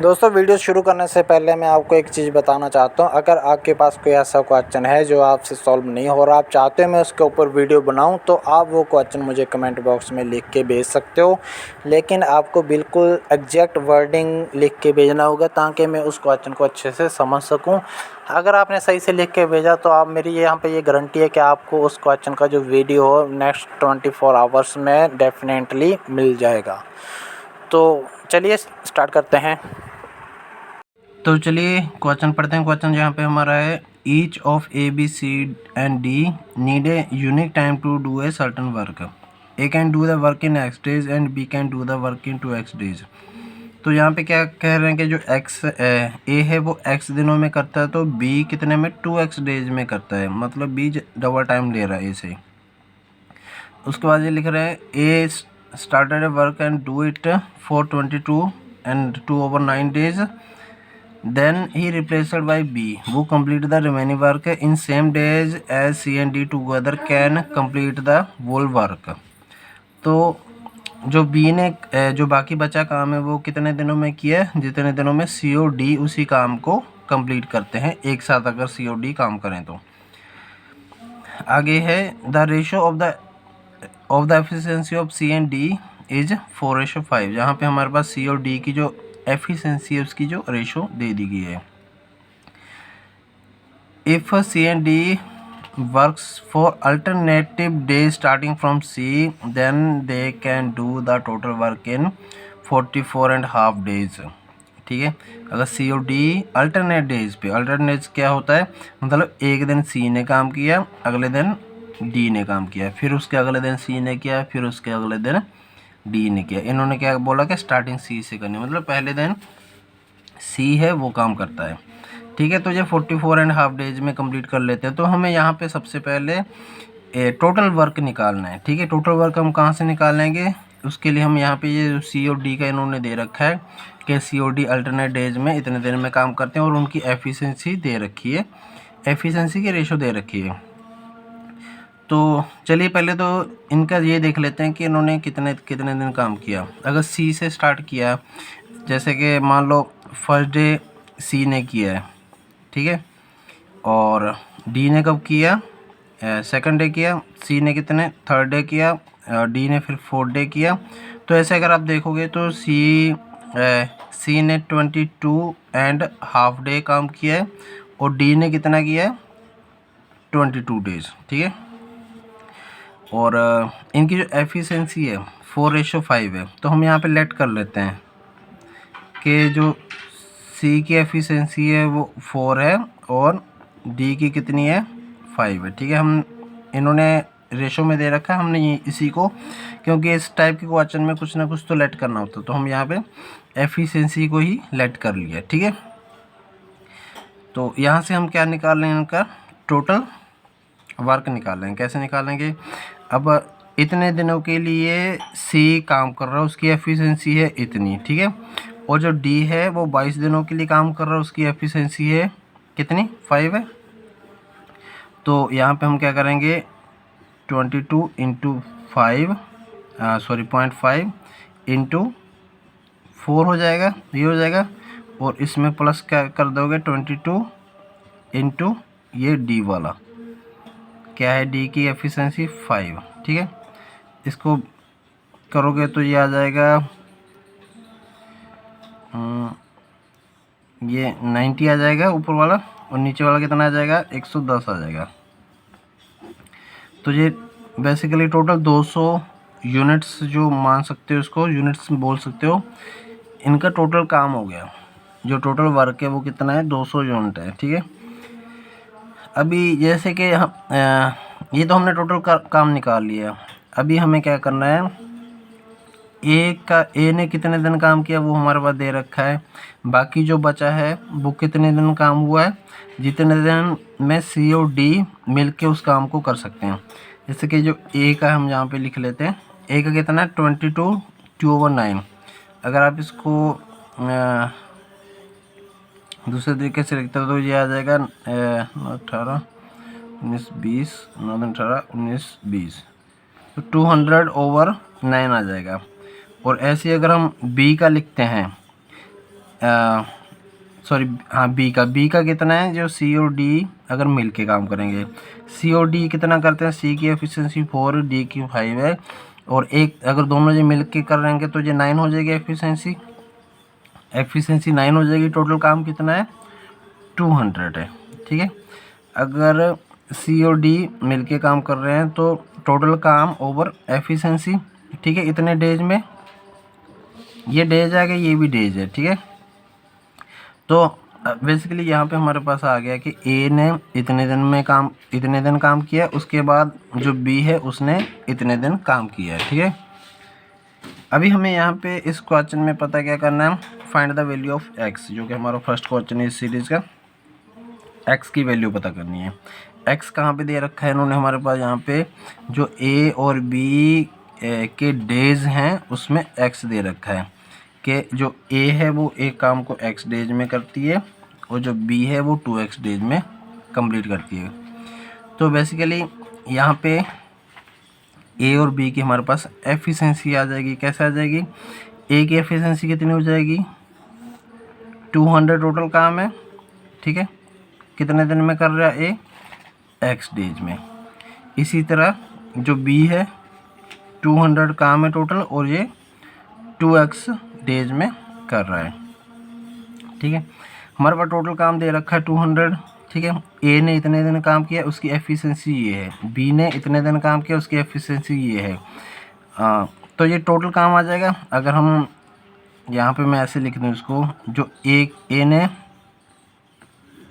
दोस्तों वीडियो शुरू करने से पहले मैं आपको एक चीज़ बताना चाहता हूँ। अगर आपके पास कोई ऐसा क्वेश्चन है जो आपसे सॉल्व नहीं हो रहा, आप चाहते हो मैं उसके ऊपर वीडियो बनाऊँ, तो आप वो क्वेश्चन मुझे कमेंट बॉक्स में लिख के भेज सकते हो। लेकिन आपको बिल्कुल एग्जैक्ट वर्डिंग लिख के भेजना होगा ताकि मैं उस क्वेश्चन को अच्छे से समझ सकूँ। अगर आपने सही से लिख के भेजा तो आप मेरी यहाँ पे ये गारंटी है कि आपको उस क्वेश्चन का जो वीडियो हो नेक्स्ट 24 आवर्स में डेफिनेटली मिल जाएगा। तो चलिए स्टार्ट करते हैं। तो चलिए क्वेश्चन पढ़ते हैं। क्वेश्चन यहाँ पे हमारा है, each of A B C and D need a unique time to do a certain work. A can do the work in X days and B can do the work in 2x days. तो यहाँ पे क्या कह रहे हैं कि जो ए है वो x दिनों में करता है, तो बी कितने में 2x डेज में करता है, मतलब बी डबल टाइम ले रहा है ए से। उसके बाद ये लिख रहे हैं, a started a work and do it for 22 and 2/9 days, then he replaced by B who complete the remaining work in same days as C and D together can complete the whole work। तो जो B ने जो बाकी बचा काम है वो कितने दिनों में किया है, जितने दिनों में C और D उसी काम को कंप्लीट करते हैं एक साथ, अगर C और D काम करें तो। आगे है, the ratio of the efficiency of C and D is 4:5। जहाँ पे हमारे पास C और D की जो एफिशिएंसी है उसकी जो रेशो दे दी गई है। If C and D works for alternative day starting from C, then they can do the total work in 44.5 days. ठीक है, अगर सी और डी अल्टरनेट डेज पे, अल्टरनेट क्या होता है, मतलब एक दिन सी ने काम किया, अगले दिन डी ने काम किया, फिर उसके अगले दिन सी ने किया, फिर उसके अगले दिन डी ने किया। इन्होंने क्या बोला कि स्टार्टिंग सी से करनी, मतलब पहले दिन सी है वो काम करता है। ठीक है, तो ये 44.5 डेज में कंप्लीट कर लेते हैं। तो हमें यहाँ पे सबसे पहले टोटल वर्क निकालना है। ठीक है, टोटल वर्क हम कहाँ से निकालेंगे, उसके लिए हम यहाँ पे ये सी और डी का इन्होंने दे रखा है कि सी और डी अल्टरनेट डेज में इतने दिन में काम करते हैं, और उनकी एफिशिएंसी दे रखी है, एफिशिएंसी की रेशो दे रखी है। तो चलिए पहले तो इनका ये देख लेते हैं कि इन्होंने कितने कितने दिन काम किया। अगर सी से स्टार्ट किया, जैसे कि मान लो फर्स्ट डे सी ने किया है, ठीक है, और डी ने कब किया, सेकंड डे किया, सी ने कितने थर्ड डे किया, डी ने फिर फोर्थ डे किया। तो ऐसे अगर आप देखोगे तो सी ने 22.5 डे काम किया है, और डी ने कितना किया है, 22 डेज। ठीक है, और इनकी जो एफिशिएंसी है 4:5 है। तो हम यहाँ पे लेट कर लेते हैं कि जो सी की एफिशिएंसी है वो 4 है और डी की कितनी है, 5 है। ठीक है, हम इन्होंने रेशो में दे रखा है, हमने इसी को, क्योंकि इस टाइप के क्वेश्चन में कुछ ना कुछ तो लेट करना होता है, तो हम यहाँ पे एफिशिएंसी को ही लेट कर लिया। ठीक है, तो यहाँ से हम क्या निकाल लेंगे, इनका टोटल वर्क निकाल लेंगे। कैसे निकालेंगे, अब इतने दिनों के लिए सी काम कर रहा है, उसकी एफिशिएंसी है इतनी। ठीक है, और जो डी है वो 22 दिनों के लिए काम कर रहा है, उसकी एफिशिएंसी है कितनी, 5 है। तो यहाँ पे हम क्या करेंगे, 22 इंटू 5 0.5 इंटू 4 हो जाएगा, ये हो जाएगा, और इसमें प्लस क्या कर दोगे, 22 इंटू ये डी वाला, क्या है, डी की एफिशिएंसी 5। ठीक है, इसको करोगे तो ये आ जाएगा, ये 90 आ जाएगा ऊपर वाला, और नीचे वाला कितना आ जाएगा, 110 आ जाएगा। तो ये बेसिकली टोटल 200 यूनिट्स जो मान सकते हो, इसको यूनिट्स बोल सकते हो, इनका टोटल काम हो गया। जो टोटल वर्क है वो कितना है, 200 यूनिट है। ठीक है, अभी जैसे कि ये तो हमने टोटल काम निकाल लिया। अभी हमें क्या करना है, ए ने कितने दिन काम किया वो हमारे पास दे रखा है, बाकी जो बचा है वो कितने दिन काम हुआ है, जितने दिन में सी और डी मिलके उस काम को कर सकते हैं। जैसे कि जो ए का हम यहाँ पे लिख लेते हैं, ए का कितना है, 22 2/9। अगर आप इसको दूसरे तरीके से लिखते हो तो ये आ जाएगा 18 19 20 9 18 19 20, तो 200/9 आ जाएगा। और ऐसे अगर हम बी का लिखते हैं, सॉरी हाँ बी का कितना है, जो सी और डी अगर मिल के काम करेंगे, सी और डी कितना करते हैं, सी की एफिशिएंसी 4 डी की 5 है, और एक अगर दोनों जो मिल के कर रहेंगे तो ये 9 हो जाएगी एफिशिएंसी 9 हो जाएगी। टोटल काम कितना है, 200 है। ठीक है, अगर सी और डी मिल के काम कर रहे हैं तो टोटल काम ओवर एफिशिएंसी, ठीक है, इतने डेज में, ये डेज आ गया, ये भी डेज है। ठीक है, तो बेसिकली यहाँ पे हमारे पास आ गया कि ए ने इतने दिन काम किया, उसके बाद जो बी है उसने इतने दिन काम किया है। ठीक है, अभी हमें यहाँ पे इस क्वेश्चन में पता क्या करना है, find the value of x, जो कि हमारा फर्स्ट क्वेश्चन है इस सीरीज़ का। एक्स की वैल्यू पता करनी है। एक्स कहाँ पे दे रखा है इन्होंने हमारे पास, यहाँ पे जो ए और बी के डेज हैं उसमें एक्स दे रखा है कि जो ए है वो एक काम को एक्स डेज में करती है और जो बी है वो 2x डेज में कंप्लीट करती है। तो बेसिकली यहाँ पे ए और बी की हमारे पास एफिशिएंसी आ जाएगी। कैसे आ जाएगी, ए की एफिशिएंसी कितनी हो जाएगी, 200 टोटल काम है। ठीक है, कितने दिन में कर रहा है ए, x डेज में। इसी तरह जो बी है 200 काम है टोटल और ये 2x डेज में कर रहा है। ठीक है, हमारे पास टोटल काम दे रखा है 200। ठीक है, ए ने इतने दिन काम किया उसकी एफिशिएंसी ये है, बी ने इतने दिन काम किया उसकी एफिशिएंसी ये है। तो ये टोटल काम आ जाएगा। अगर हम यहाँ पे मैं ऐसे लिख दूँ इसको, जो ए ने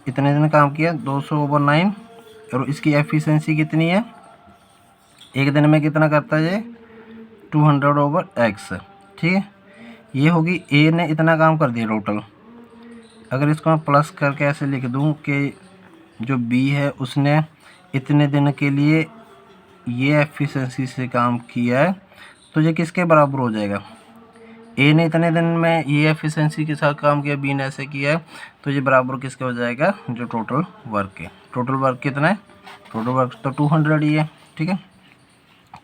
इतने दिन काम किया 200/9 और इसकी एफिशिएंसी कितनी है, एक दिन में कितना करता है ये, 200/x। ठीक है, ये होगी ए ने इतना काम कर दिया टोटल। अगर इसको मैं प्लस करके ऐसे लिख दूं कि जो बी है उसने इतने दिन के लिए ये एफिशिएंसी से काम किया है, तो ये किसके बराबर हो जाएगा, ए ने इतने दिन में ये एफिशिएंसी के साथ काम किया, बी ने ऐसे किया है, तो ये बराबर किसके हो जाएगा, जो टोटल वर्क है। टोटल वर्क कितना है, टोटल वर्क तो 200 ही है। ठीक है,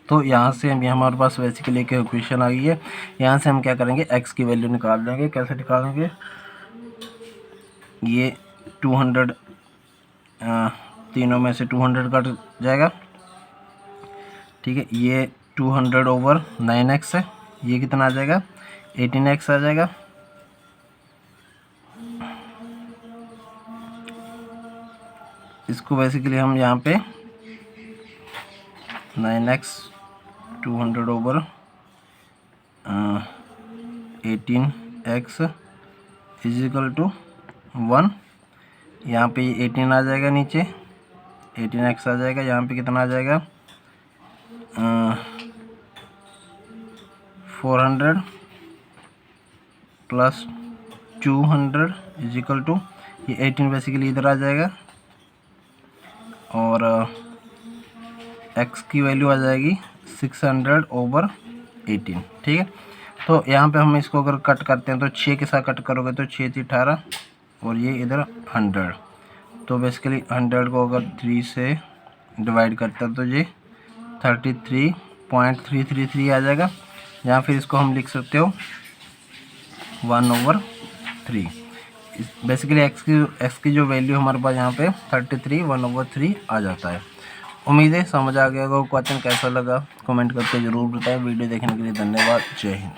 तो यहाँ से हम हमारे पास बेसिकली एक इक्वेशन आ गई है। यहाँ से हम क्या करेंगे, एक्स की वैल्यू निकाल देंगे। कैसे निकालेंगे, ये 200 तीनों में से 200 कट जाएगा। ठीक है, ये 200/9x है, ये कितना आ जाएगा, 18x आ जाएगा। इसको बेसिकली हम यहाँ पे 9x 200/18x = 1। यहाँ पे 18 आ जाएगा, नीचे 18x आ जाएगा। यहाँ पे कितना आ जाएगा, 400 + 200 = ये 18 बेसिकली इधर आ जाएगा और x की वैल्यू आ जाएगी 600/18। ठीक है, तो यहाँ पे हम इसको अगर कट करते हैं तो 6 के साथ कट करोगे तो 6 × 18 और ये इधर 100। तो बेसिकली 100 को अगर 3 से डिवाइड करते हैं तो ये 33.333 आ जाएगा। या फिर इसको हम लिख सकते हो 1/3। बेसिकली एक्स की जो वैल्यू हमारे पास यहाँ पे 33 1/3 आ जाता है। उम्मीद है समझ आ गया होगा। क्वेश्चन कैसा लगा कमेंट करके ज़रूर बताएं। वीडियो देखने के लिए धन्यवाद। जय हिंद।